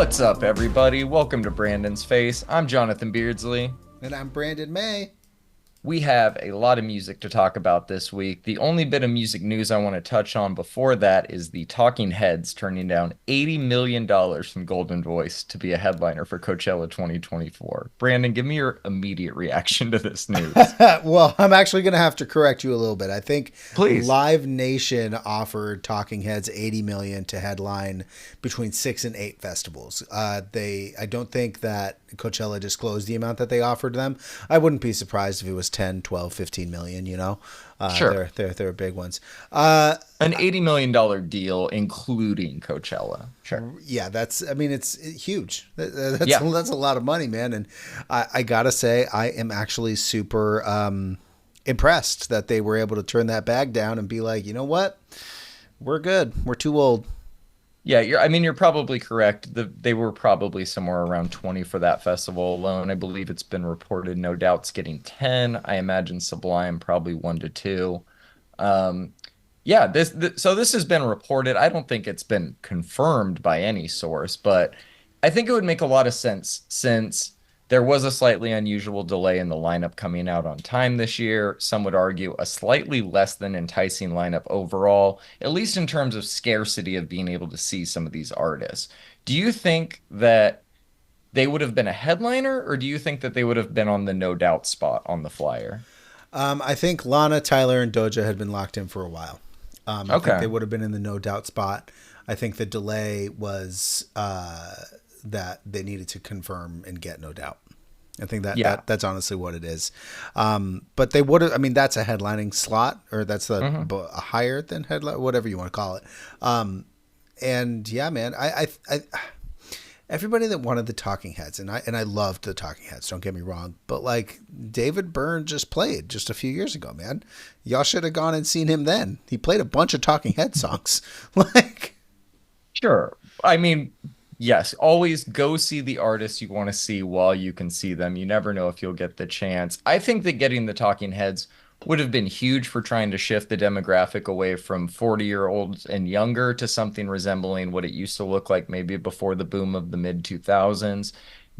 What's up, everybody? Welcome to Brandon's Face. I'm Jonathan Beardsley. And I'm Brandon May. We have a lot of music to talk about this week. The only bit of music news I want to touch on before that is the Talking Heads turning down $80 million from Golden Voice to be a headliner for Coachella 2024. Brandon, give me your immediate reaction to this news. Well, I'm actually going to have to correct you a little bit. I think Please. Live Nation offered Talking Heads $80 million to headline between 6 and 8 festivals. I don't think that Coachella disclosed the amount that they offered them. I wouldn't be surprised if it was 10, 12, 15 million, you know. Sure. They're big ones. An $80 million deal, including Coachella. Sure. Yeah, it's huge. That's a lot of money, man. And I gotta say, I am actually super impressed that they were able to turn that bag down and be like, you know what, we're good. We're too old. Yeah, you're probably correct. They were probably somewhere around 20 for that festival alone. I believe it's been reported No Doubt's getting 10. I imagine Sublime probably 1 to 2. Yeah, so this has been reported. I don't think it's been confirmed by any source, but I think it would make a lot of sense since there was a slightly unusual delay in the lineup coming out on time this year. Some would argue a slightly less than enticing lineup overall, at least in terms of scarcity of being able to see some of these artists. Do you think that they would have been a headliner, or do you think that they would have been on the No Doubt spot on the flyer? I think Lana, Tyler, and Doja had been locked in for a while. I think they would have been in the No Doubt spot. I think the delay was that they needed to confirm and get No Doubt. I think that's honestly what it is. But they would have, that's a headlining slot, or that's a higher than headline, whatever you want to call it. And yeah, man, I everybody that wanted the Talking Heads, and I loved the Talking Heads, don't get me wrong, but like David Byrne just played just a few years ago, man. Y'all should have gone and seen him then. He played a bunch of Talking Head songs. Sure. Yes, always go see the artists you want to see while you can see them. You never know if you'll get the chance. I think that getting the Talking Heads would have been huge for trying to shift the demographic away from 40-year-olds and younger to something resembling what it used to look like maybe before the boom of the mid 2000s.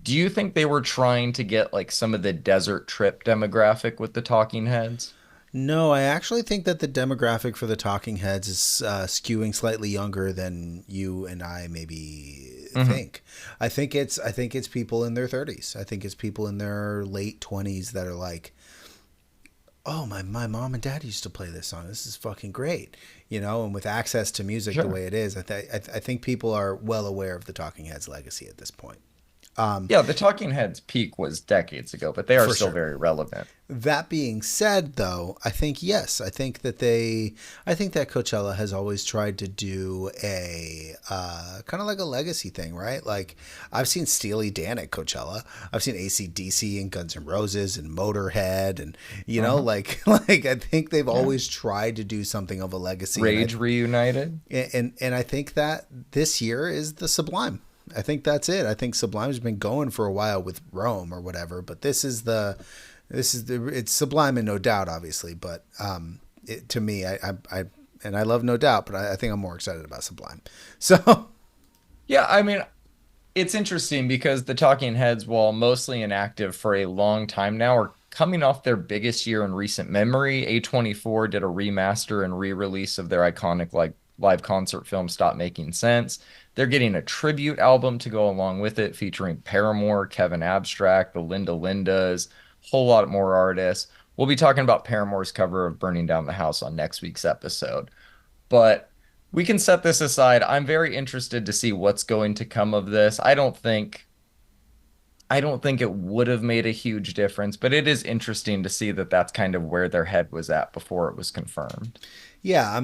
Do you think they were trying to get like some of the desert trip demographic with the Talking Heads? No, I actually think that the demographic for the Talking Heads is skewing slightly younger than you and I maybe think. I think it's people in their 30s. I think it's people in their late 20s that are like, oh, my mom and dad used to play this song. This is fucking great, you know. And with access to music the way it is, I think people are well aware of the Talking Heads legacy at this point. Yeah, the Talking Heads peak was decades ago, but they are still very relevant. That being said, though, I think yes, I think that Coachella has always tried to do a kind of like a legacy thing, right? Like I've seen Steely Dan at Coachella, I've seen AC/DC and Guns N' Roses and Motorhead, and you know, like I think they've always tried to do something of a legacy. Rage reunited, and I think that this year is the Sublime. I think that's it. I think Sublime's been going for a while with Rome or whatever, but it's Sublime and No Doubt, obviously. But to me, I love No Doubt, but I think I'm more excited about Sublime. So yeah, it's interesting because the Talking Heads, while mostly inactive for a long time now, are coming off their biggest year in recent memory. A24 did a remaster and re-release of their iconic live concert film Stop Making Sense. They're getting a tribute album to go along with it, featuring Paramore, Kevin Abstract, the Linda Lindas, a whole lot more artists. We'll be talking about Paramore's cover of Burning Down the House on next week's episode. But we can set this aside. I'm very interested to see what's going to come of this. I don't think it would have made a huge difference, but it is interesting to see that that's kind of where their head was at before it was confirmed. Yeah,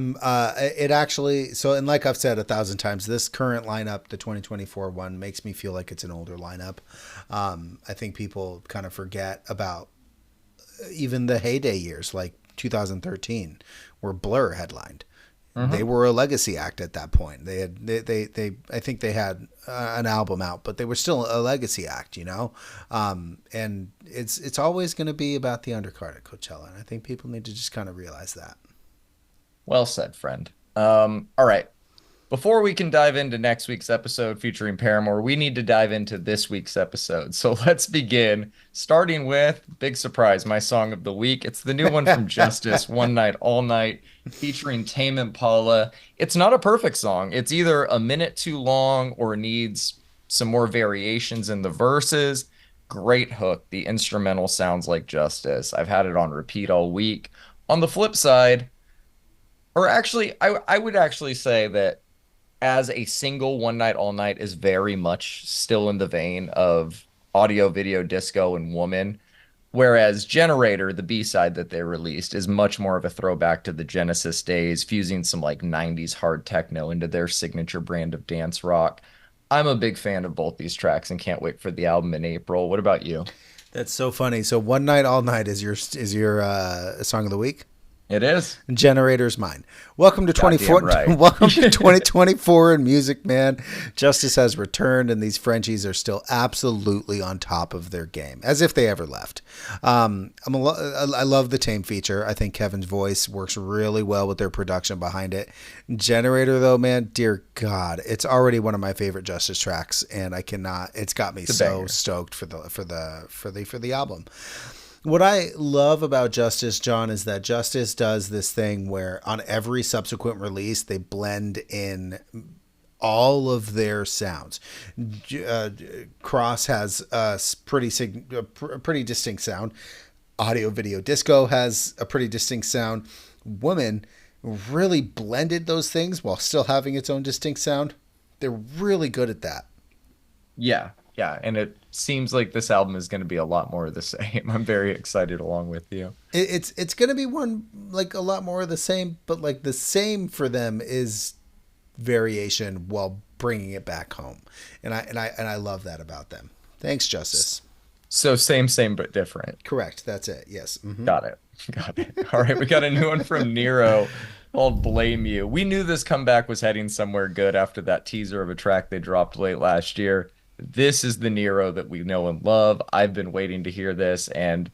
it actually, and like I've said 1,000 times, this current lineup, the 2024 one, makes me feel like it's an older lineup. I think people kind of forget about even the heyday years, like 2013, where Blur headlined. They were a legacy act at that point. They I think they had an album out, but they were still a legacy act, you know. And it's always going to be about the undercard at Coachella, and I think people need to just kind of realize that. Well said, friend. All right. Before we can dive into next week's episode featuring Paramore, we need to dive into this week's episode. So let's begin, starting with big surprise, my song of the week. It's the new one from Justice, One Night, All Night, featuring Tame Impala. It's not a perfect song. It's either a minute too long or needs some more variations in the verses. Great hook. The instrumental sounds like Justice. I've had it on repeat all week. On the flip side, or actually, I would actually say that as a single One Night All Night is very much still in the vein of audio, video, disco, and woman. Whereas Generator, the B-side that they released, is much more of a throwback to the Genesis days, fusing some like 90s hard techno into their signature brand of dance rock. I'm a big fan of both these tracks and can't wait for the album in April. What about you? That's so funny. So One Night All Night is your song of the week? It is. Generator's mine. Welcome to Goddamn 24. right. Welcome to 2024 in music, man. Justice has returned, and these Frenchies are still absolutely on top of their game, as if they ever left. I love the Tame feature. I think Kevin's voice works really well with their production behind it. Generator, though, man, dear God, it's already one of my favorite Justice tracks, and I cannot. It's got me so stoked for the album. What I love about Justice, John, is that Justice does this thing where on every subsequent release, they blend in all of their sounds. Cross has a pretty distinct sound. Audio, video, disco has a pretty distinct sound. Woman really blended those things while still having its own distinct sound. They're really good at that. Yeah, yeah, and it seems like this album is going to be a lot more of the same. I'm very excited along with you. It's going to be one like a lot more of the same, but like the same for them is variation while bringing it back home, and I love that about them. Thanks, Justice. So same, but different. Correct. That's it. Yes. Mm-hmm. Got it. Got it. All right, we got a new one from Nero called Blame You. We knew this comeback was heading somewhere good after that teaser of a track they dropped late last year. This is the Nero that we know and love. I've been waiting to hear this, and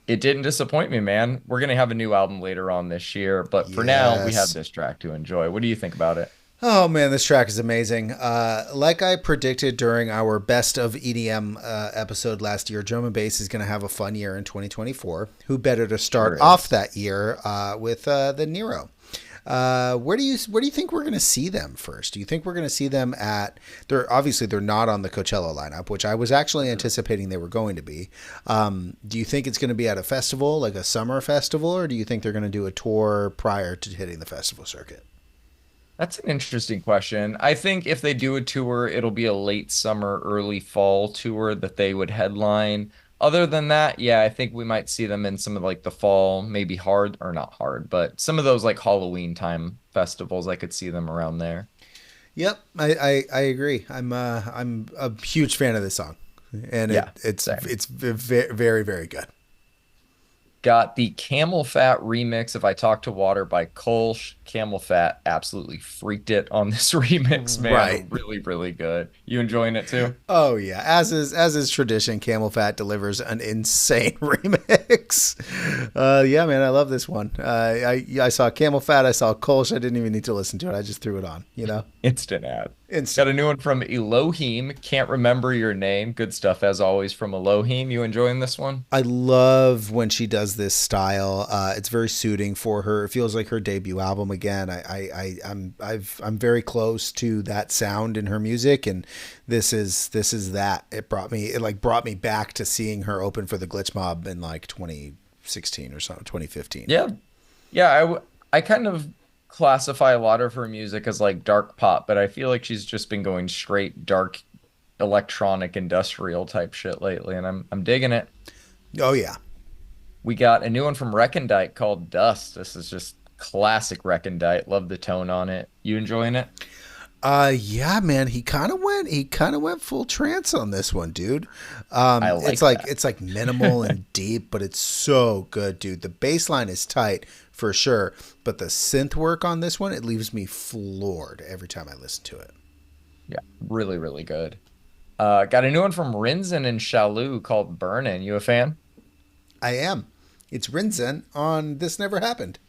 it didn't disappoint me, man. We're going to have a new album later on this year, but for now, we have this track to enjoy. What do you think about it? Oh man, this track is amazing. Like I predicted during our best of EDM episode last year, drum and bass is going to have a fun year in 2024. Who better to start off that year with the Nero? Where do you think we're going to see them first? Do you think we're going to see them at? They're not on the Coachella lineup, which I was actually anticipating they were going to be. Do you think it's going to be at a festival, like a summer festival, or do you think they're going to do a tour prior to hitting the festival circuit? That's an interesting question. I think if they do a tour, it'll be a late summer, early fall tour that they would headline. Other than that, yeah, I think we might see them in some of like the fall, maybe hard or not hard, but some of those like Halloween time festivals, I could see them around there. Yep, I agree. I'm a huge fan of this song, and Yeah, it's very very very good. Got the Camel Fat remix of I Talk to Water by Kolsch. Camel Fat absolutely freaked it on this remix, man. Right. Really, really good. You enjoying it too? Oh yeah, as is tradition, Camel Fat delivers an insane remix. Yeah, man, I love this one. I saw Camel Fat, I saw Kolsch. I didn't even need to listen to it. I just threw it on. You know, Instant ad. instant. Got a new one from Elohim. Can't remember your name. Good stuff as always from Elohim. You enjoying this one? I love when she does this style. It's very suiting for her. It feels like her debut album again. I'm very close to that sound in her music, and this is that. It brought me back to seeing her open for the Glitch Mob in like 2016 or something, 2015. Yeah. Yeah, I kind of classify a lot of her music as like dark pop, but I feel like she's just been going straight dark electronic industrial type shit lately, and I'm digging it. Oh yeah. We got a new one from Recondite called Dust. This is just classic Recondite. Love the tone on it. You enjoying it? Yeah, man, he kind of went full trance on this one, dude. I like It's like that. it's like minimal and deep, but it's so good, dude. The bass line is tight for sure, but the synth work on this one, it leaves me floored every time I listen to it. Yeah, really, really good. Got a new one from Rinzen and Shalou called Burnin'. You a fan? I am. It's Rinzen on This Never Happened.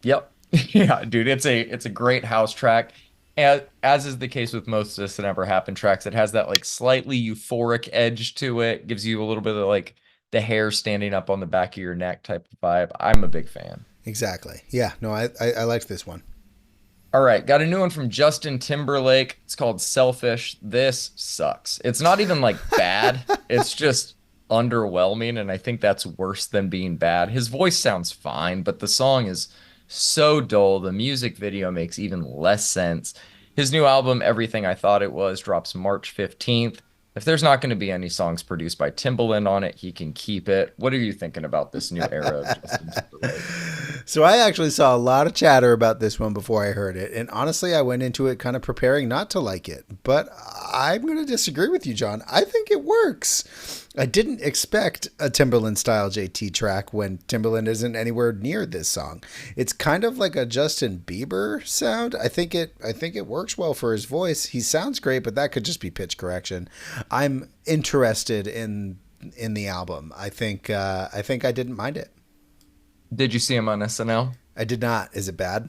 Yep. Yeah, dude, it's a great house track. as is the case with most of This Had Never Happened tracks, it has that like slightly euphoric edge to it, gives you a little bit of like the hair standing up on the back of your neck type of vibe. I'm a big fan. Exactly. Yeah. No, I liked this one. All right, got a new one from Justin Timberlake. It's called Selfish. This sucks. It's not even like bad. It's just underwhelming, and I think that's worse than being bad. His voice sounds fine, but the song is so dull. The music video makes even less sense. His new album, Everything I Thought It Was, drops March 15th. If there's not going to be any songs produced by Timbaland on it, he can keep it. What are you thinking about this new era of Justin Timberlake? So I actually saw a lot of chatter about this one before I heard it, and honestly, I went into it kind of preparing not to like it. But I'm going to disagree with you, John. I think it works. I didn't expect a Timbaland style JT track when Timbaland isn't anywhere near this song. It's kind of like a Justin Bieber sound. I think it works well for his voice. He sounds great, but that could just be pitch correction. I'm interested in the album. I think I didn't mind it. Did you see him on SNL? I did not. Is it bad?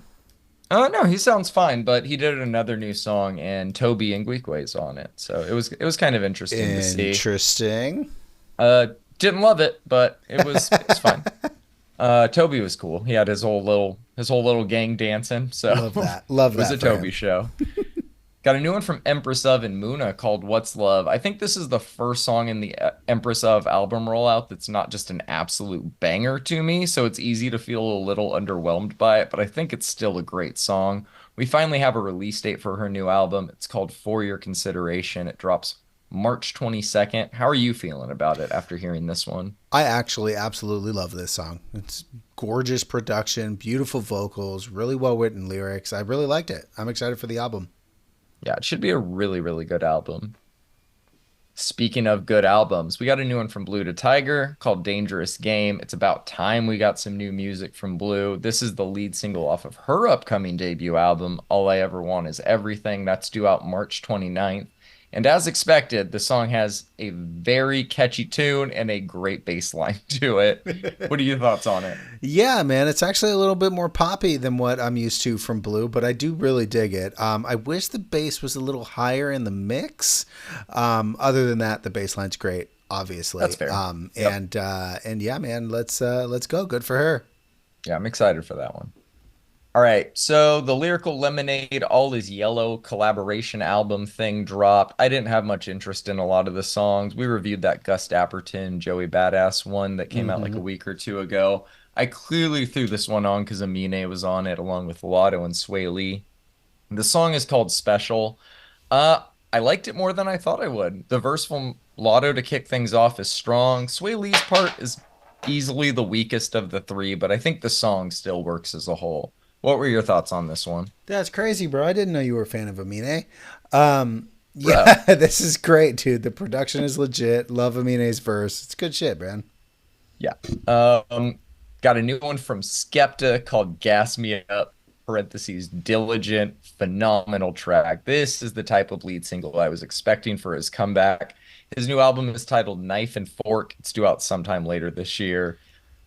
Oh no, he sounds fine, but he did another new song and Toby Nguikwe's on it. So it was kind of interesting to see. Interesting. Didn't love it, but it's fine. Toby was cool. He had his whole little gang dancing, so Love that. Love it was a that for Toby him. show. Got a new one from Empress of and Muna called What's Love. I think this is the first song in the Empress of album rollout that's not just an absolute banger to me, so it's easy to feel a little underwhelmed by it, but I think it's still a great song. We finally have a release date for her new album. It's called For Your Consideration. It drops March 22nd. How are you feeling about it after hearing this one? I actually absolutely love this song. It's gorgeous production, beautiful vocals, really well written lyrics. I really liked it. I'm excited for the album. Yeah, it should be a really, really good album. Speaking of good albums, we got a new one from Blue to Tiger called Dangerous Game. It's about time we got some new music from Blue. This is the lead single off of her upcoming debut album, All I Ever Want Is Everything. That's due out March 29th. And as expected, the song has a very catchy tune and a great bass line to it. What are your thoughts on it? Yeah, man, it's actually a little bit more poppy than what I'm used to from Blue, but I do really dig it. I wish the bass was a little higher in the mix. Other than that, the bass line's great, That's obviously. fair. Yep. And yeah, man, let's go. Good for her. Yeah, I'm excited for that one. All right, so the Lyrical Lemonade All Is Yellow collaboration album thing dropped. I didn't have much interest in a lot of the songs. We reviewed that Gus Dapperton, Joey Badass one that came out like a Hmm. week or two ago. I clearly threw this one on because Amine was on it along with Lotto and Sway Lee. The song is called Special. Uh, I liked it more than I thought I would. The verse from Lotto to kick things off is strong. Sway Lee's part is easily the weakest of the three, but I think the song still works as a whole. What were your thoughts on this one? That's crazy, bro. I didn't know you were a fan of Amine. Bro. Yeah, this is great, dude. The production is legit. Love Amine's verse. It's good shit, man. Yeah. Got a new one from Skepta called Gas Me Up, parentheses, diligent, phenomenal track. This is the type of lead single I was expecting for his comeback. His new album is titled Knife and Fork. It's due out sometime later this year.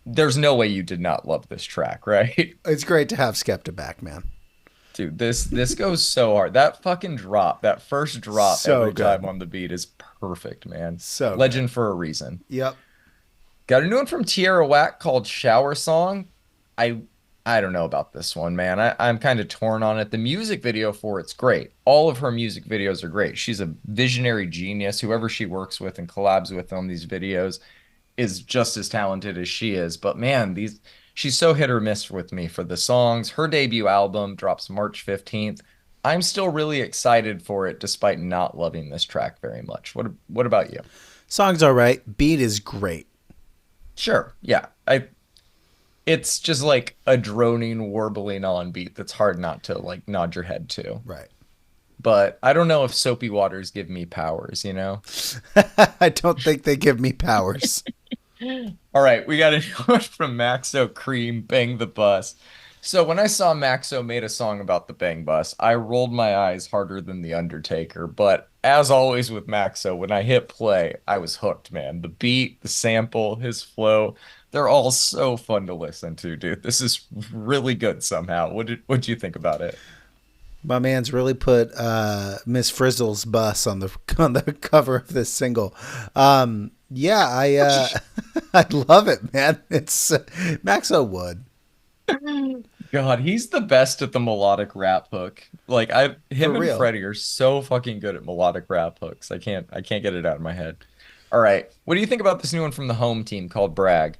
There's no way you did not love this track, right? It's great to have Skepta back, man. Dude, this goes so hard. That fucking drop, that first drop So every time good. on the beat is perfect, man. So good. Legend for a reason. Yep. Got a new one from Tierra Whack called Shower Song. I I don't know about this one, man. I'm kind of torn on it. The music video for it's great. All of her music videos are great. She's a visionary genius. Whoever she works with and collabs with on these videos is just as talented as she is. But man, these she's so hit or miss with me for the songs. Her debut album drops March 15th. I'm still really excited for it despite not loving this track very much. What about you? Song's all right. Beat is great. Sure. Yeah. I It's just like a droning, warbling on beat that's hard not to like nod your head to. Right. But I don't know if soapy waters give me powers, you know? I don't think they give me powers. All right, we got a new one from Maxo Cream, Bang the Bus. So when I saw Maxo made a song about the Bang Bus, I rolled my eyes harder than The Undertaker. But as always with Maxo, when I hit play, I was hooked, man. The beat, the sample, his flow, they're all so fun to listen to, dude. This is really good somehow. What'd you think about it? My man's really put Miss Frizzle's bus on the cover of this single. Yeah, I love it, man. It's Maxo Wood God, he's the best at the melodic rap hook. Like for him and real. Freddie are so fucking good at melodic rap hooks. I can't get it out of my head. All right. What do you think about this new one from the home team called Brag?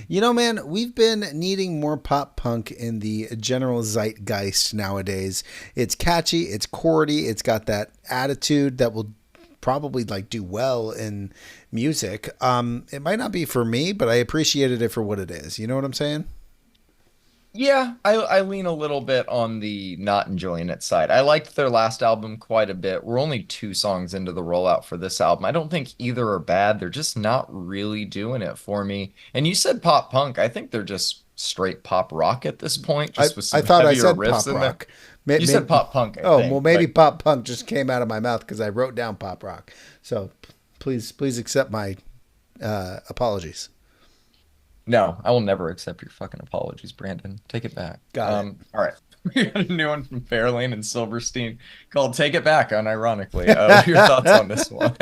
You know, man, we've been needing more pop punk in the general zeitgeist nowadays. It's catchy, it's chordy, it's got that attitude that will probably like do well in music. It might not be for me, but I appreciated it for what it is. You know what I'm saying? Yeah, I lean a little bit on the not enjoying it side. I liked their last album quite a bit. We're only 2 songs into the rollout for this album. I don't think either are bad. They're just not really doing it for me. And you said pop punk. I think they're just straight pop rock at this point, I, just with I some thought I heavier said riffs pop in there. rock. You said pop punk, I Oh, well, think, maybe but pop punk just came out of my mouth because I wrote down pop rock. So please accept my apologies. no, I will never accept your fucking apologies, Brandon. Take it back. Got it. All right. We got a new one from Fairlane and Silverstein called Take It Back, unironically. What are your thoughts on this one?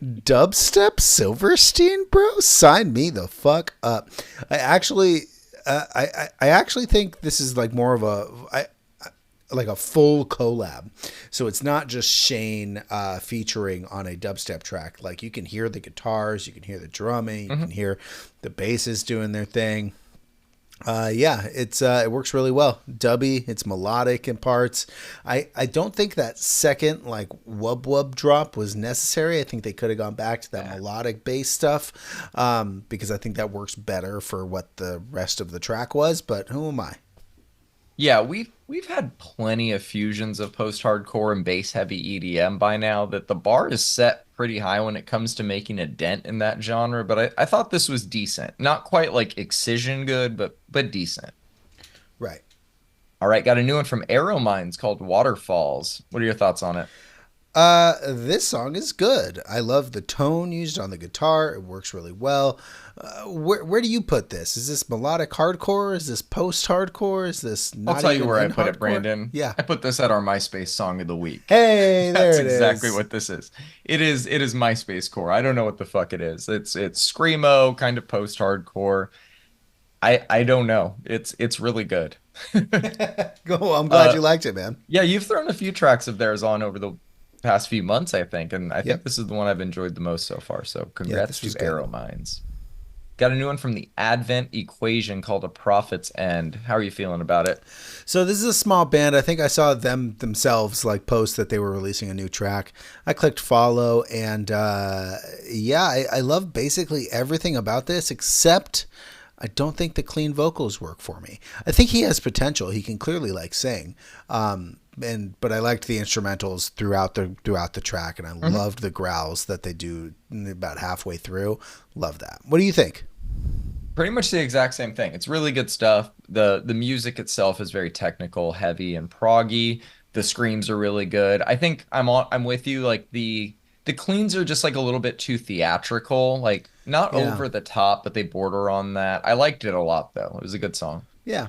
Dubstep Silverstein, bro, sign me the fuck up. I actually, I actually think this is like more of like a full collab. So it's not just Shane featuring on a dubstep track. Like you can hear the guitars, you can hear the drumming, you can Mhm. hear the basses doing their thing. Yeah, it works really well. Dubby, it's melodic in parts. I don't think that second like wub wub drop was necessary. I think they could have gone back to that melodic bass stuff because I think that works better for what the rest of the track was. But who am I? Yeah, we've had plenty of fusions of post-hardcore and bass-heavy EDM by now that the bar is set pretty high when it comes to making a dent in that genre, but I thought this was decent. Not quite like Excision good, but decent. Right. All right, got a new one from Arrow Mines called Waterfalls. What are your thoughts on it? This song is good. I love the tone used on the guitar. It works really well. Where do you put this? Is this melodic hardcore? Is this post hardcore? Is this I'll not tell you even where I in put it, hardcore? Brandon. Yeah. I put this at our MySpace song of the week. Hey, there That's it exactly is. what this is. It is MySpace core. I don't know what the fuck it is. It's screamo, kind of post-hardcore. I don't know. It's really good. Go. I'm glad Uh you liked it, man. yeah, you've thrown a few tracks of theirs on over the past few months, I think, and I think Yep. this is the one I've enjoyed the most so far. So Yeah, congrats this to was good. Arrow Mines. Got a new one from the Advent Equation called A Prophet's End. How are you feeling about it? So this is a small band. I think I saw them themselves like post that they were releasing a new track. I clicked follow, and yeah, I love basically everything about this except I don't think the clean vocals work for me. I think he has potential. He can clearly like sing. And but I liked the instrumentals throughout the track, and I Mhm. loved the growls that they do about halfway through. Love that. What do you think? Pretty much the exact same thing. It's really good stuff. The music itself is very technical, heavy and proggy. The screams are really good. I think I'm with you. Like the cleans are just like a little bit too theatrical, like not Yeah, over the top, but they border on that. I liked it a lot though. It was a good song. yeah.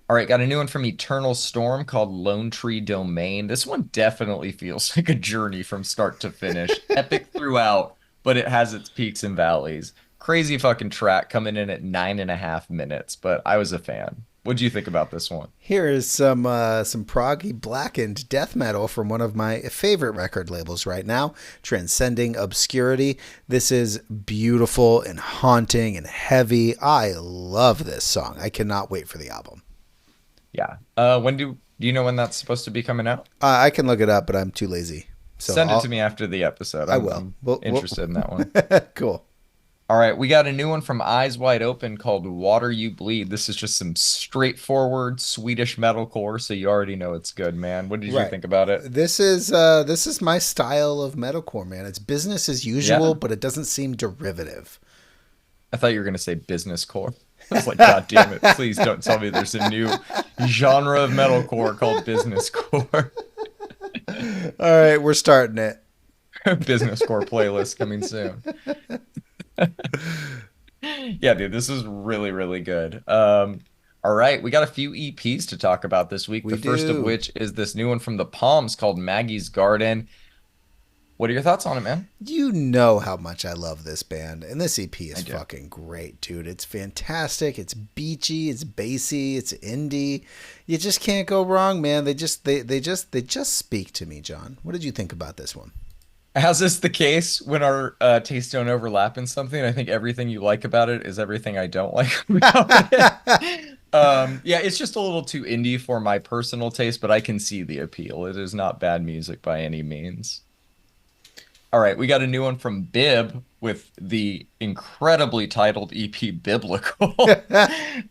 All right, got a new one from Eternal Storm called Lone Tree Domain. This one definitely feels like a journey from start to finish. Epic throughout, but it has its peaks and valleys. Crazy fucking track coming in at 9.5 minutes, but I was a fan. What'd you think about this one? Here is some proggy blackened death metal from one of my favorite record labels right now, Transcending Obscurity. This is beautiful and haunting and heavy. I love this song. I cannot wait for the album. Yeah. When do you know when that's supposed to be coming out? I can look it up, but I'm too lazy. So Send it to me after the episode. I I'm, will. I'm interested in that one. Cool. All right, we got a new one from Eyes Wide Open called Water You Bleed. This is just some straightforward Swedish metalcore, so you already know it's good, man. What did you Right. think about it? This is my style of metalcore, man. It's business as usual, Yeah, but it doesn't seem derivative. I thought you were gonna say business core. I was like, God damn it, please don't tell me there's a new genre of metalcore called business core. All right, we're starting it. Business core playlist coming soon. Yeah, dude, this is really, really good. All right, we got a few EPs to talk about this week. We The first of do. which is this new one from the Palms called Maggie's Garden. What are your thoughts on it, man? You know how much I love this band, and this EP I is do. fucking great, dude. It's fantastic. It's beachy. It's bassy. It's indie. You just can't go wrong, man. They just speak to me, John. What did you think about this one? As is the case when our tastes don't overlap in something, I think everything you like about it is everything I don't like about it. Yeah, it's just a little too indie for my personal taste, but I can see the appeal. It is not bad music by any means. All right, we got a new one from Bib with the incredibly titled EP Biblical.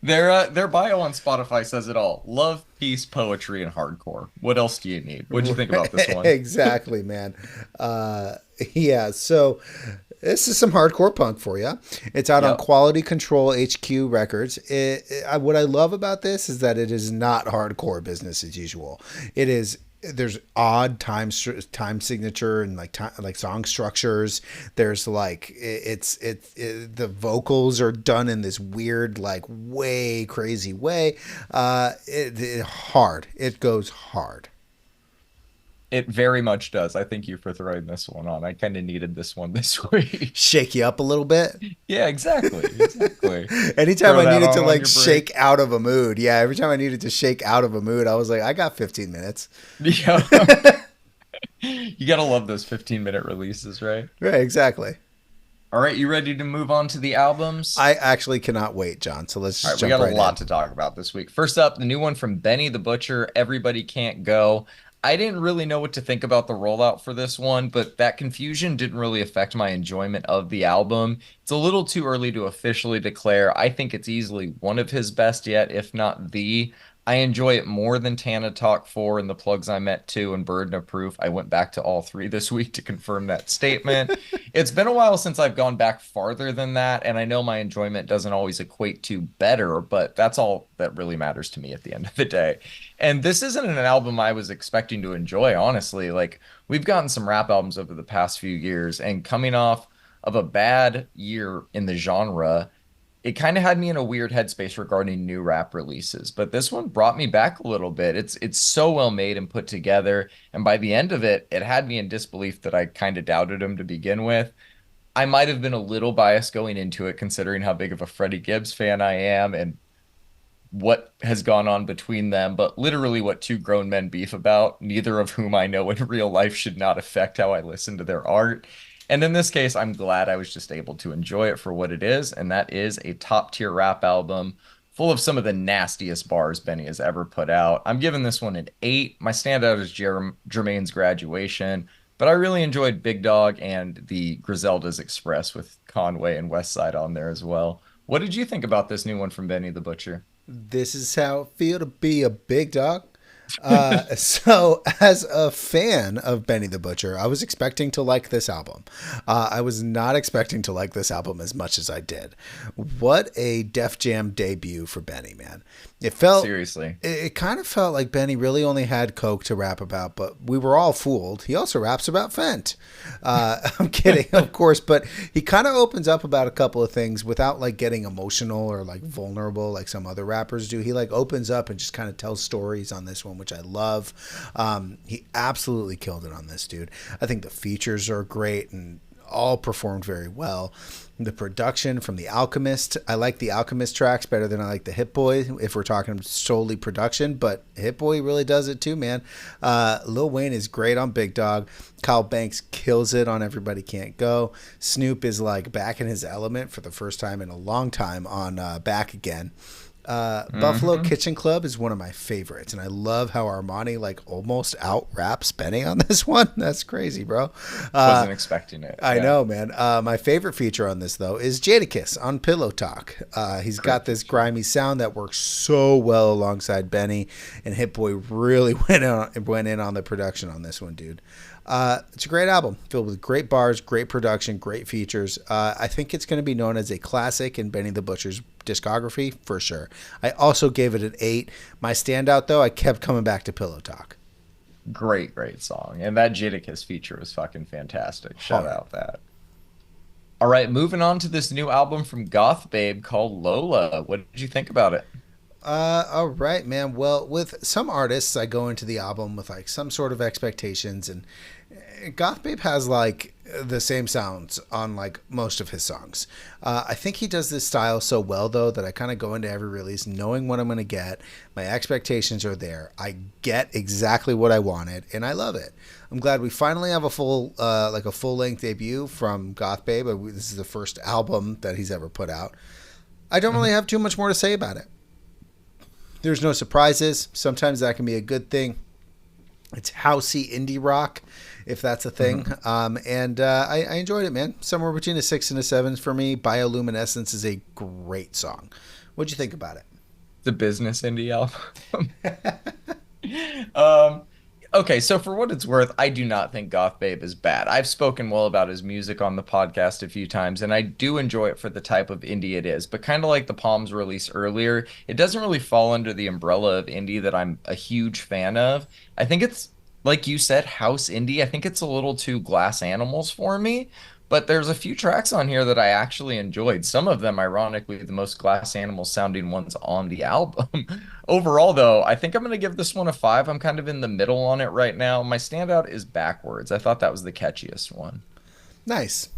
Their bio on Spotify says it all. Love, peace, poetry, and hardcore. What else do you need? What'd you think about this one? Exactly, man. Uh, yeah, so this is some hardcore punk for you. It's out on Yep. Quality Control HQ Records. What I love about this is that it is not hardcore business as usual. It is. There's odd time signature and like song structures. There's like the vocals are done in this weird like way crazy way. It hard. It goes hard. It very much does. I thank you for throwing this one on. I kind of needed this one this week. Shake you up a little bit. Yeah, exactly. Exactly. Anytime Throw I that needed to on like your break. shake out of a mood. Yeah, every time I needed to shake out of a mood, I was like, I got 15 minutes. Yeah. You gotta love those 15-minute releases, right? Right, exactly. All right, you ready to move on to the albums? I actually cannot wait, John. So let's All just right, we jump got a right lot in. to talk about this week. First up, the new one from Benny the Butcher, Everybody Can't Go. I didn't really know what to think about the rollout for this one, but that confusion didn't really affect my enjoyment of the album. It's a little too early to officially declare. I think it's easily one of his best yet, if not the. I enjoy it more than Tana Talk 4 and The Plugs I Met 2 and Burden of Proof. I went back to all three this week to confirm that statement. It's been a while since I've gone back farther than that, and I know my enjoyment doesn't always equate to better, but that's all that really matters to me at the end of the day. And this isn't an album I was expecting to enjoy, honestly. Like, we've gotten some rap albums over the past few years, and coming off of a bad year in the genre, it kind of had me in a weird headspace regarding new rap releases. But this one brought me back a little bit. It's so well made and put together, and by the end of it, it had me in disbelief that I kind of doubted him to begin with. I might have been a little biased going into it, considering how big of a Freddie Gibbs fan I am and what has gone on between them, but literally what two grown men beef about, neither of whom I know in real life should not affect how I listen to their art. And in this case, I'm glad I was just able to enjoy it for what it is, and that is a top tier rap album full of some of the nastiest bars Benny has ever put out. I'm giving this one an 8. My standout is Jermaine's Graduation, but I really enjoyed Big Dog and the Griselda's Express with Conway and Westside on there as well. What did you think about this new one from Benny the Butcher? This is how it feel to be a big dog. So as a fan of Benny the Butcher, I was expecting to like this album. I was not expecting to like this album as much as I did. What a Def Jam debut for Benny, man. It felt Seriously. it kind of felt like Benny really only had Coke to rap about, but we were all fooled. He also raps about Fent. I'm kidding, of course, but he kind of opens up about a couple of things without like getting emotional or like vulnerable like some other rappers do. He like opens up and just kind of tells stories on this one, which I love. He absolutely killed it on this, dude. I think the features are great and all performed very well. The production from The Alchemist, I like The Alchemist tracks better than I like the Hit Boy if we're talking solely production, but Hit Boy really does it too, man. Lil Wayne is great on Big Dog. Kyle Banks kills it on Everybody Can't Go. Snoop is like back in his element for the first time in a long time on Back Again. Buffalo Hmm. Kitchen Club is one of my favorites, and I love how Armani like almost out raps Benny on this one. That's crazy, bro. Uh, Wasn't expecting it. I Yeah. know, man. My favorite feature on this though is Jadakiss on Pillow Talk. He's got Great this feature. grimy sound that works so well alongside Benny, and Hit Boy really went in on the production on this one, dude. It's a great album filled with great bars, great production, great features. I think it's going to be known as a classic in Benny the Butcher's discography for sure. I also gave it an 8. My standout though, I kept coming back to Pillow Talk. Great, great song. And that Jadakiss feature was fucking fantastic. Shout Hard. out that. All right, moving on to this new album from Goth Babe called Lola. What did you think about it? All right, man. Well, with some artists, I go into the album with like some sort of expectations, and Goth Babe has like the same sounds on like most of his songs. I think he does this style so well though that I kind of go into every release knowing what I'm going to get. My expectations are there. I get exactly what I wanted, and I love it. I'm glad we finally have a full length debut from Goth Babe. This is the first album that he's ever put out. I don't really Mhm. have too much more to say about it. There's no surprises. Sometimes that can be a good thing. It's housey indie rock, if that's a thing. Mhm. And I enjoyed it, man. Somewhere between a 6 and a 7 for me. Bioluminescence is a great song. What'd you think about it? The business indie album. Um, okay, so for what it's worth, I do not think Goth Babe is bad. I've spoken well about his music on the podcast a few times, and I do enjoy it for the type of indie it is. But kind of like the Palms release earlier, it doesn't really fall under the umbrella of indie that I'm a huge fan of. I think it's, like you said, house indie. I think it's a little too Glass Animals for me. But there's a few tracks on here that I actually enjoyed. Some of them, ironically, the most Glass Animals sounding ones on the album. Overall, though, I think I'm going to give this one a 5. I'm kind of in the middle on it right now. My standout is Backwards. I thought that was the catchiest one. Nice.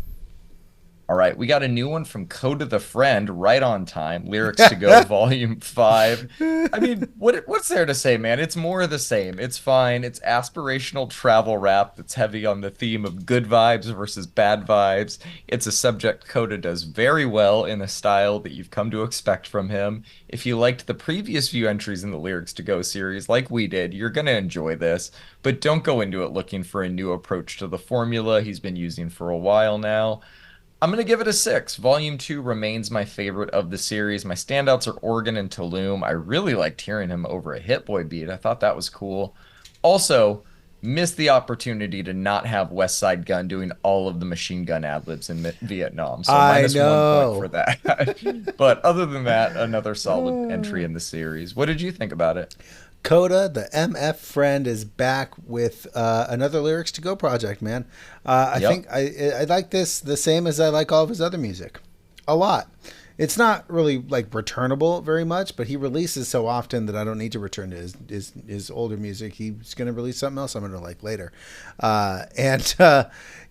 All right, we got a new one from Kota the Friend, right on time. Lyrics to Go, Volume 5. I mean, what's there to say, man? It's more of the same. It's fine. It's aspirational travel rap that's heavy on the theme of good vibes versus bad vibes. It's a subject Kota does very well in a style that you've come to expect from him. If you liked the previous few entries in the Lyrics to Go series, like we did, you're going to enjoy this. But don't go into it looking for a new approach to the formula he's been using for a while now. I'm going to give it a 6. Volume 2 remains my favorite of the series. My standouts are Organ and Tulum. I really liked hearing him over a Hit Boy beat. I thought that was cool. Also, missed the opportunity to not have West Side Gun doing all of the machine gun ad-libs in Vietnam. So I -1 point for know. that. But other than that, another solid entry in the series. What did you think about it? Coda, the MF friend, is back with another Lyrics to Go project, man. I Yep. think I like this the same as I like all of his other music. A lot. It's not really like returnable very much, but he releases so often that I don't need to return to his older music. He's going to release something else I'm going to like later. And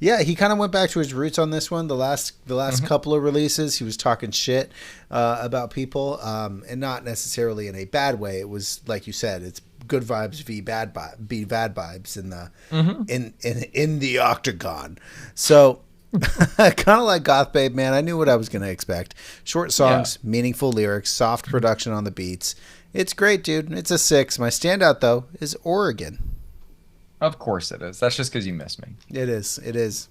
yeah, he kind of went back to his roots on this one. The last Mhm. couple of releases, he was talking shit about people, and not necessarily in a bad way. It was like you said, it's good vibes v bad vibes in the Mhm. in the octagon. So kind of like Goth Babe, man. I knew what I was going to expect. Short Yeah. songs, meaningful lyrics, soft production on the beats. It's great, dude. It's a 6. My standout, though, is Oregon. Of course it is. That's just because you miss me. It is. It is.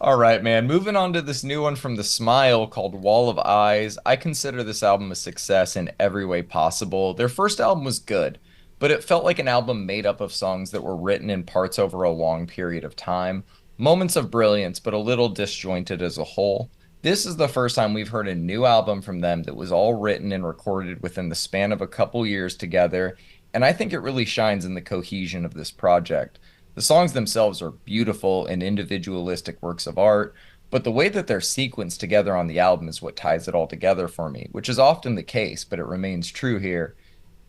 All right, man. Moving on to this new one from The Smile called Wall of Eyes. I consider this album a success in every way possible. Their first album was good, but it felt like an album made up of songs that were written in parts over a long period of time. Moments of brilliance, but a little disjointed as a whole. This is the first time we've heard a new album from them that was all written and recorded within the span of a couple years together, and I think it really shines in the cohesion of this project. The songs themselves are beautiful and individualistic works of art, but the way that they're sequenced together on the album is what ties it all together for me, which is often the case, but it remains true here.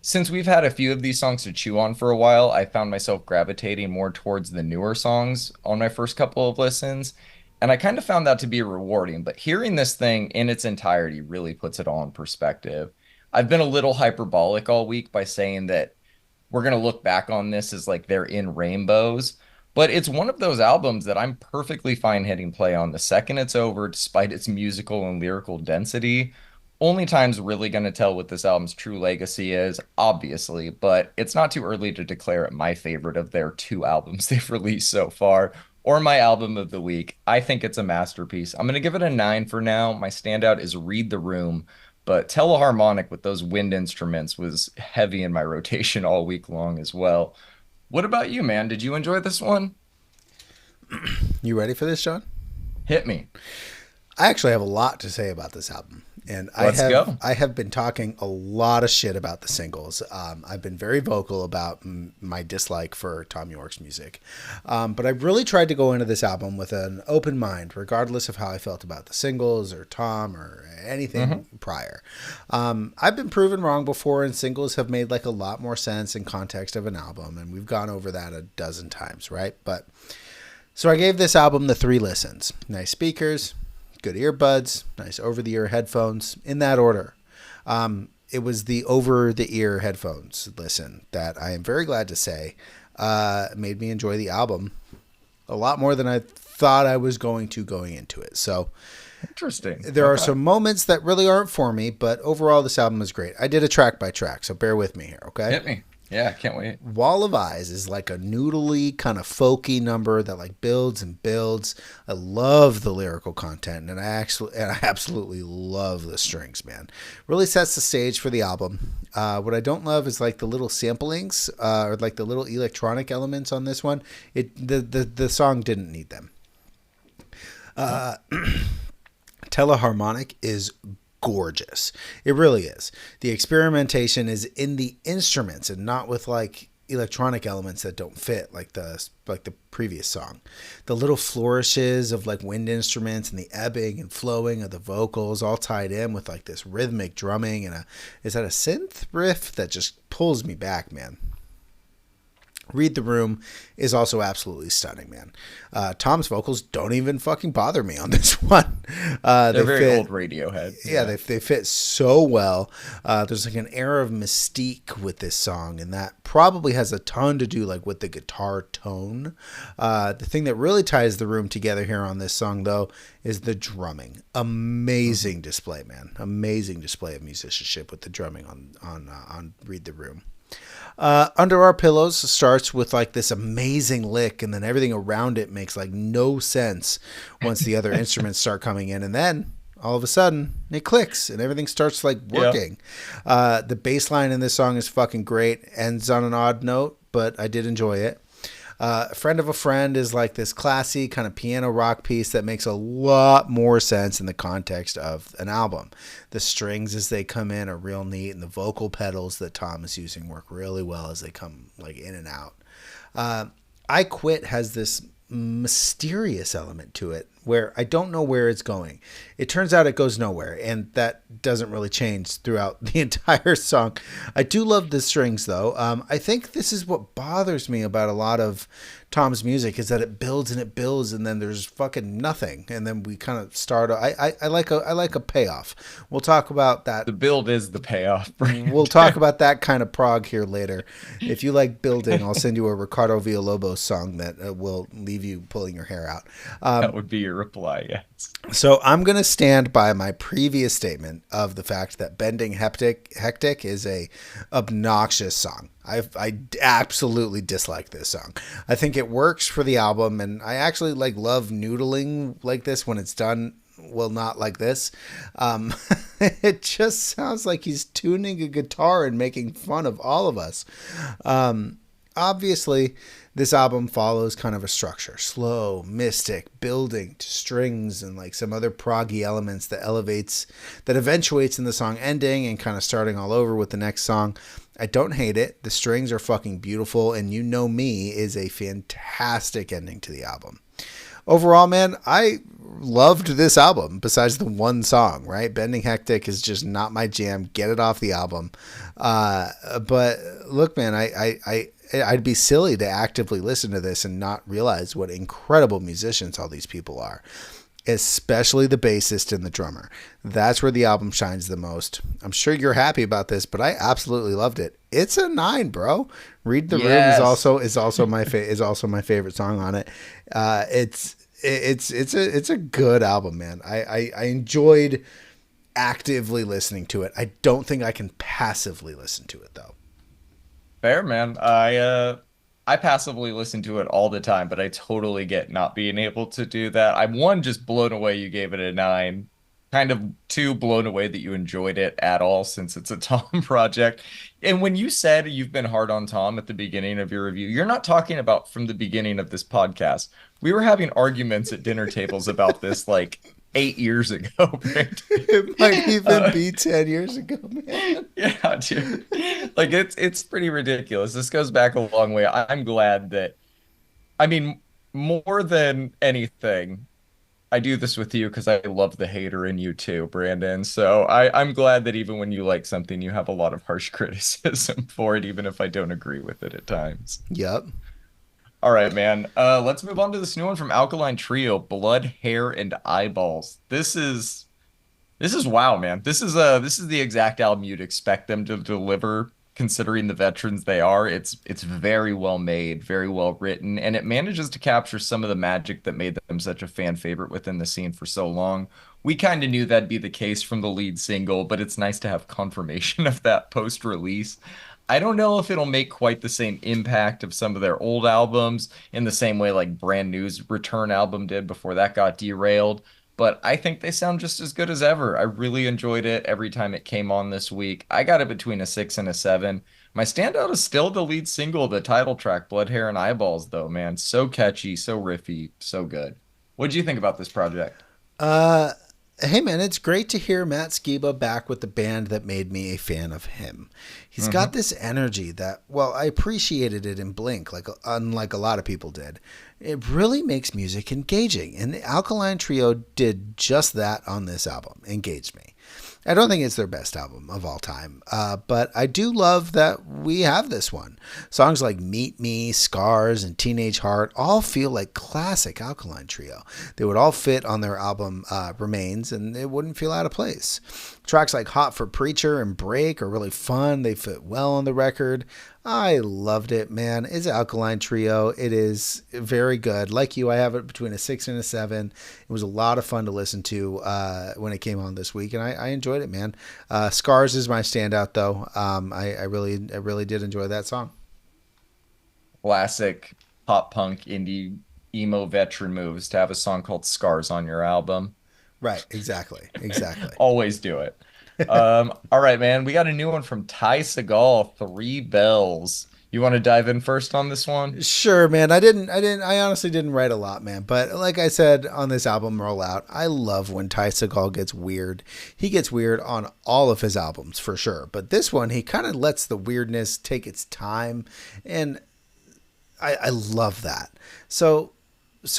Since we've had a few of these songs to chew on for a while, I found myself gravitating more towards the newer songs on my first couple of listens, and I kind of found that to be rewarding, but hearing this thing in its entirety really puts it all in perspective. I've been a little hyperbolic all week by saying that we're going to look back on this as like they're in rainbows. But it's one of those albums that I'm perfectly fine hitting play on the second it's over, despite its musical and lyrical density. Only time's really going to tell what this album's true legacy is, obviously, but it's not too early to declare it my favorite of their 2 albums they've released so far, or my album of the week. I think it's a masterpiece. I'm going to give it a 9 for now. My standout is Read the Room, but Teleharmonic with those wind instruments was heavy in my rotation all week long as well. What about you, man? Did you enjoy this one? You ready for this, John? Hit me. I actually have a lot to say about this album, and Let's go. I have been talking a lot of shit about the singles. I've been very vocal about my dislike for Tom York's music, but I really tried to go into this album with an open mind, regardless of how I felt about the singles or Tom or anything prior. I've been proven wrong before, and singles have made like a lot more sense in context of an album, and we've gone over that a dozen times, right? But so I gave this album the 3 listens: nice speakers, good earbuds, nice over-the-ear headphones, in that order. It was the over-the-ear headphones listen that I am very glad to say made me enjoy the album a lot more than I thought I was going to going into it. So Interesting. there are some moments that really aren't for me, but overall this album is great. I did a track by track, so bear with me here, okay? Hit me. Yeah, I can't wait. Wall of Eyes is like a noodly kind of folky number that like builds and builds. I love the lyrical content, and I absolutely love the strings, man. Really sets the stage for the album. What I don't love is like the little samplings or like the little electronic elements on this one. The song didn't need them. Teleharmonic is gorgeous. It really is. The experimentation is in the instruments and not with like electronic elements that don't fit like the previous song. The little flourishes of like wind instruments and the ebbing and flowing of the vocals all tied in with like this rhythmic drumming and is that a synth riff that just pulls me back, man. Read the Room is also absolutely stunning, man. Tom's vocals don't even fucking bother me on this one. They're very old Radiohead. Yeah, they fit so well. There's like an air of mystique with this song, and that probably has a ton to do like with the guitar tone. The thing that really ties the room together here on this song, though, is the drumming. Amazing display, man. Amazing display of musicianship with the drumming on Read the Room. Under Our Pillows starts with like this amazing lick, and then everything around it makes like no sense once the other instruments start coming in, and then all of a sudden it clicks and everything starts like working. The bass line in this song is fucking great, ends on an odd note, but I did enjoy it. Friend of a Friend is like this classy kind of piano rock piece that makes a lot more sense in the context of an album. The strings as they come in are real neat, and the vocal pedals that Tom is using work really well as they come like in and out. I Quit has this mysterious element to it where I don't know where it's going. It turns out it goes nowhere, and that doesn't really change throughout the entire song. I do love the strings, though. I think this is what bothers me about a lot of Tom's music is that it builds and it builds, and then there's fucking nothing, and then we kind of start. I like a payoff. We'll talk about that. The build is the payoff. We'll talk about that kind of prog here later. If you like building, I'll send you a Ricardo Villalobos song that will leave you pulling your hair out. That would be your reply, yes. So I'm going to stand by my previous statement of the fact that Bending Hectic is a obnoxious song. I absolutely dislike this song. I think it works for the album, and I actually like love noodling like this when it's done. Well, not like this. It just sounds like he's tuning a guitar and making fun of all of us. Obviously, this album follows kind of a structure. Slow, mystic, building to strings and like some other proggy elements that eventuates in the song ending and kind of starting all over with the next song. I don't hate it. The strings are fucking beautiful, and You Know Me is a fantastic ending to the album. Overall, man, I loved this album besides the one song, right? Bending Hectic is just not my jam. Get it off the album. But look, man, I'd be silly to actively listen to this and not realize what incredible musicians all these people are, especially the bassist and the drummer. That's where the album shines the most. I'm sure you're happy about this, but I absolutely loved it. It's a 9, bro. Read the Room is also my favorite song on it. It's a good album, man. I enjoyed actively listening to it. I don't think I can passively listen to it though. Fair, man. I passively listen to it all the time, but I totally get not being able to do that. I'm one, just blown away you gave it a 9. Kind of two, blown away that you enjoyed it at all since it's a Tom project. And when you said you've been hard on Tom at the beginning of your review, you're not talking about from the beginning of this podcast. We were having arguments at dinner tables about this like 8 years ago, Brandon. It might even be 10 years ago, man. Yeah, dude. Like it's pretty ridiculous. This goes back a long way. I'm glad that I mean more than anything, I do this with you because I love the hater in you too, Brandon. So I'm glad that even when you like something, you have a lot of harsh criticism for it, even if I don't agree with it at times. Yep. All right, man. Let's move on to this new one from Alkaline Trio, Blood, Hair, and Eyeballs. This is wow, man. This is the exact album you'd expect them to deliver, considering the veterans they are. It's very well made, very well written, and it manages to capture some of the magic that made them such a fan favorite within the scene for so long. We kind of knew that'd be the case from the lead single, but it's nice to have confirmation of that post-release. I don't know if it'll make quite the same impact of some of their old albums in the same way like Brand New's Return album did before that got derailed, but I think they sound just as good as ever. I really enjoyed it every time it came on this week. I got it between a 6 and a 7. My standout is still the lead single, the title track, Blood, Hair, and Eyeballs, though, man. So catchy, so riffy, so good. What did you think about this project? Uh, Hey man, it's great to hear Matt Skiba back with the band that made me a fan of him. He's got this energy that, well, I appreciated it in Blink, like unlike a lot of people did. It really makes music engaging, and the Alkaline Trio did just that on this album. Engaged me. I don't think it's their best album of all time, but I do love that we have this one. Songs like Meet Me, Scars, and Teenage Heart all feel like classic Alkaline Trio. They would all fit on their album Remains, and it wouldn't feel out of place. Tracks like Hot for Preacher and Break are really fun. They fit well on the record. I loved it, man. It's Alkaline Trio. It is very good. Like you, I have it between a 6 and a 7. It was a lot of fun to listen to when it came on this week, and I enjoyed it, man. Scars is my standout, though. I really did enjoy that song. Classic pop punk indie emo veteran moves to have a song called Scars on your album. Right, exactly, exactly. Always do it. All right, man. We got a new one from Ty Segall, Three Bells. You want to dive in first on this one? Sure, man. I honestly didn't write a lot, man. But like I said on this album Rollout, I love when Ty Segall gets weird. He gets weird on all of his albums for sure. But this one, he kind of lets the weirdness take its time. And I love that. So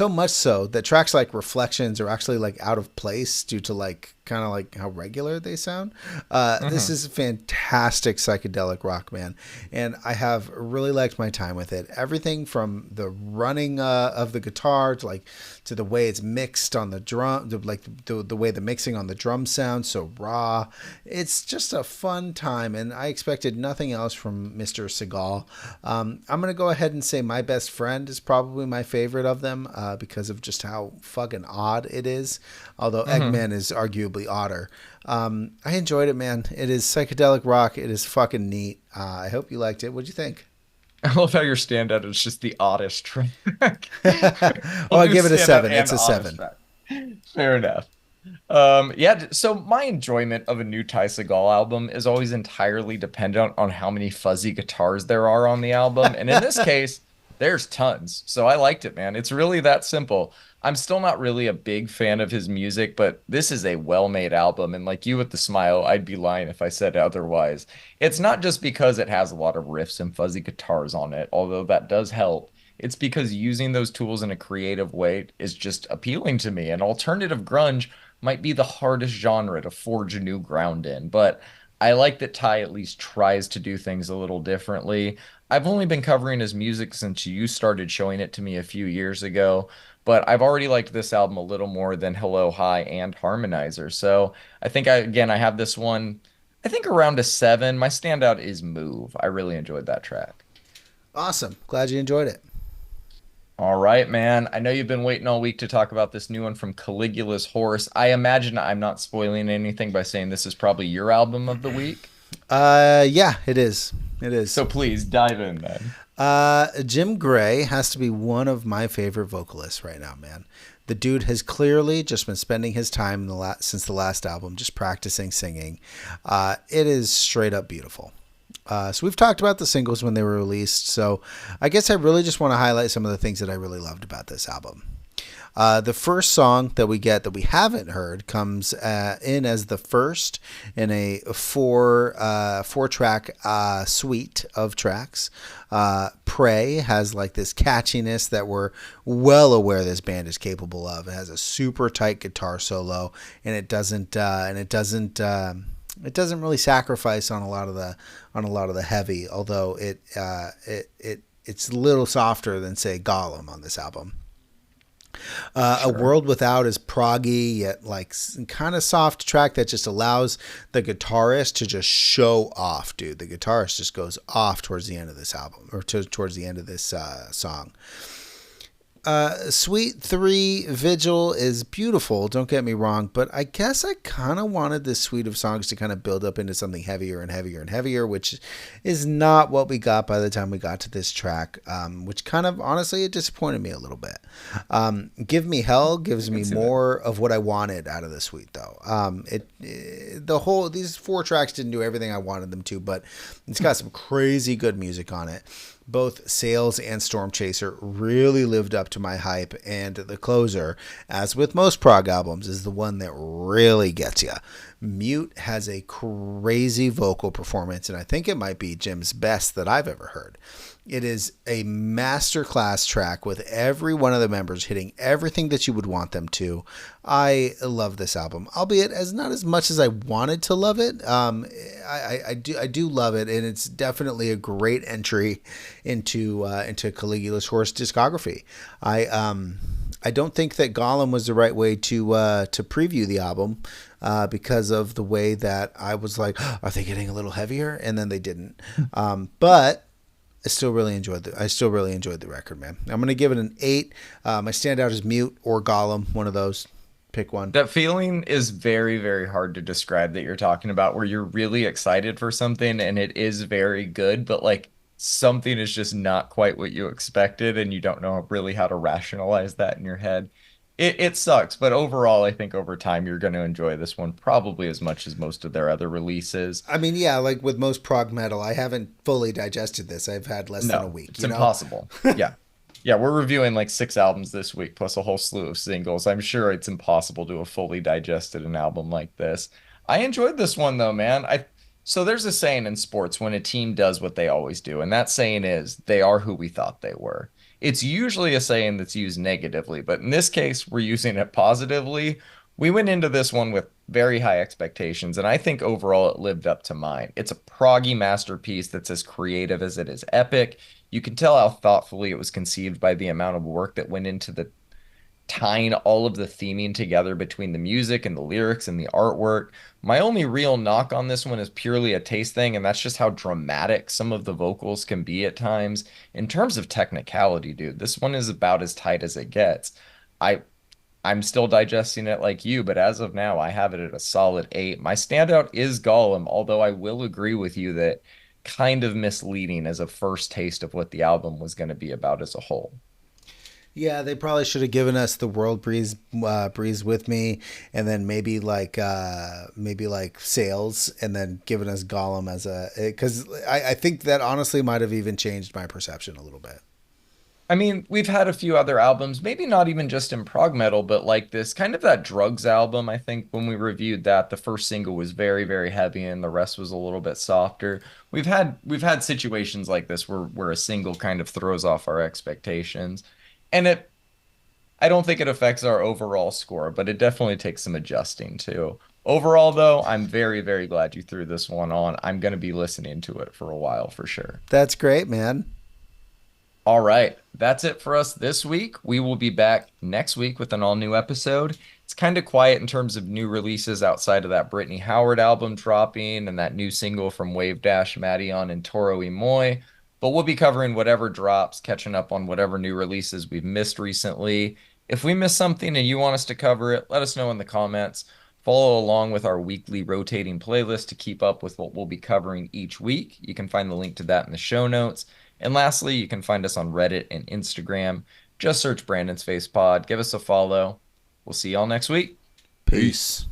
much so that tracks like Reflections are actually like out of place due to like kind of like how regular they sound. This is fantastic psychedelic rock, man, and I have really liked my time with it. Everything from the running of the guitar to like to the way it's mixed on the drum, the way the mixing on the drum sounds so raw. It's just a fun time, and I expected nothing else from Mr. Segall. I'm gonna go ahead and say My Best Friend is probably my favorite of them because of just how fucking odd it is. Although Eggman is arguably odder. I enjoyed it, man. It is psychedelic rock. It is fucking neat. I hope you liked it. What'd you think? I love how your standout is just the oddest track. Well, I give it a 7. It's a 7. Track. Fair enough. Yeah, so my enjoyment of a new Ty Segall album is always entirely dependent on how many fuzzy guitars there are on the album. And in this case, there's tons. So I liked it, man. It's really that simple. I'm still not really a big fan of his music, but this is a well-made album. And like you with the smile, I'd be lying if I said otherwise. It's not just because it has a lot of riffs and fuzzy guitars on it, although that does help. It's because using those tools in a creative way is just appealing to me. And alternative grunge might be the hardest genre to forge a new ground in, but I like that Ty at least tries to do things a little differently. I've only been covering his music since you started showing it to me a few years ago, but I've already liked this album a little more than Hello, High, and Harmonizer. So I think I have this one, I think around a 7. My standout is Move. I really enjoyed that track. Awesome. Glad you enjoyed it. All right, man. I know you've been waiting all week to talk about this new one from Caligula's Horse. I imagine I'm not spoiling anything by saying this is probably your album of the week. Yeah, it is. It is. So please dive in then. Jim Gray has to be one of my favorite vocalists right now, man. The dude has clearly just been spending his time since the last album, just practicing singing. It is straight up beautiful. So we've talked about the singles when they were released. So I guess I really just want to highlight some of the things that I really loved about this album. The first song that we get that we haven't heard comes in as the first in a four track suite of tracks. Pray has like this catchiness that we're well aware this band is capable of. It has a super tight guitar solo, and it doesn't really sacrifice on a lot of the heavy, although it's a little softer than say Gollum on this album. A Sure. World Without is proggy yet like kind of soft track that just allows the guitarist to just show off, dude. The guitarist just goes off towards the end of this album or towards the end of this song. Suite 3 Vigil is beautiful, don't get me wrong, but I guess I kind of wanted this suite of songs to kind of build up into something heavier and heavier and heavier, which is not what we got by the time we got to this track, which kind of, honestly, it disappointed me a little bit. Give Me Hell I gives can me see that. more of what I wanted out of the suite, though. These 4 tracks didn't do everything I wanted them to, but it's got some crazy good music on it. Both Sales and Storm Chaser really lived up to my hype, and the closer, as with most prog albums, is the one that really gets you. Mute has a crazy vocal performance, and I think it might be Jim's best that I've ever heard. It is a masterclass track with every one of the members hitting everything that you would want them to. I love this album, albeit as not as much as I wanted to love it. I do love it, and it's definitely a great entry into Caligula's Horse discography. I don't think that Gollum was the right way to preview the album because of the way that I was like, are they getting a little heavier? And then they didn't. But I still really enjoyed the record, man. I'm gonna give it an 8. My standout is Mute or Gollum, one of those. Pick one. That feeling is very, very hard to describe that you're talking about, where you're really excited for something and it is very good, but like something is just not quite what you expected, and you don't know really how to rationalize that in your head. It sucks, but overall, I think over time you're going to enjoy this one probably as much as most of their other releases. I mean, yeah, like with most prog metal, I haven't fully digested this. I've had less than a No, week, it's you know? impossible. Yeah. Yeah, we're reviewing like 6 albums this week, plus a whole slew of singles. I'm sure it's impossible to have fully digested an album like this. I enjoyed this one though, man. So there's a saying in sports when a team does what they always do, and that saying is they are who we thought they were. It's usually a saying that's used negatively, but in this case, we're using it positively. We went into this one with very high expectations, and I think overall it lived up to mine. It's a proggy masterpiece that's as creative as it is epic. You can tell how thoughtfully it was conceived by the amount of work that went into the tying all of the theming together between the music and the lyrics and the artwork. My only real knock on this one is purely a taste thing, and that's just how dramatic some of the vocals can be at times. In terms of technicality, dude, this one is about as tight as it gets. I I'm still digesting it like you, but as of now, I have it at a solid 8. My standout is Gollum, although I will agree with you that kind of misleading as a first taste of what the album was going to be about as a whole. Yeah, they probably should have given us the World Breeze with me, and then maybe like Sales, and then given us Gollum as a because I think that honestly might have even changed my perception a little bit. I mean, we've had a few other albums, maybe not even just in prog metal, but like this kind of that Drugs album. I think when we reviewed that, the first single was very, very heavy and the rest was a little bit softer. We've had situations like this where a single kind of throws off our expectations. And I don't think it affects our overall score, but it definitely takes some adjusting too. Overall, though, I'm very, very glad you threw this one on. I'm going to be listening to it for a while for sure. That's great, man. All right, that's it for us this week. We will be back next week with an all new episode. It's kind of quiet in terms of new releases outside of that Brittany Howard album dropping and that new single from Wave Dash, Madion, and Toro y Moi. But we'll be covering whatever drops, catching up on whatever new releases we've missed recently. If we miss something and you want us to cover it, let us know in the comments. Follow along with our weekly rotating playlist to keep up with what we'll be covering each week. You can find the link to that in the show notes. And lastly, you can find us on Reddit and Instagram. Just search Brandon's Face Pod. Give us a follow. We'll see y'all next week. Peace. Peace.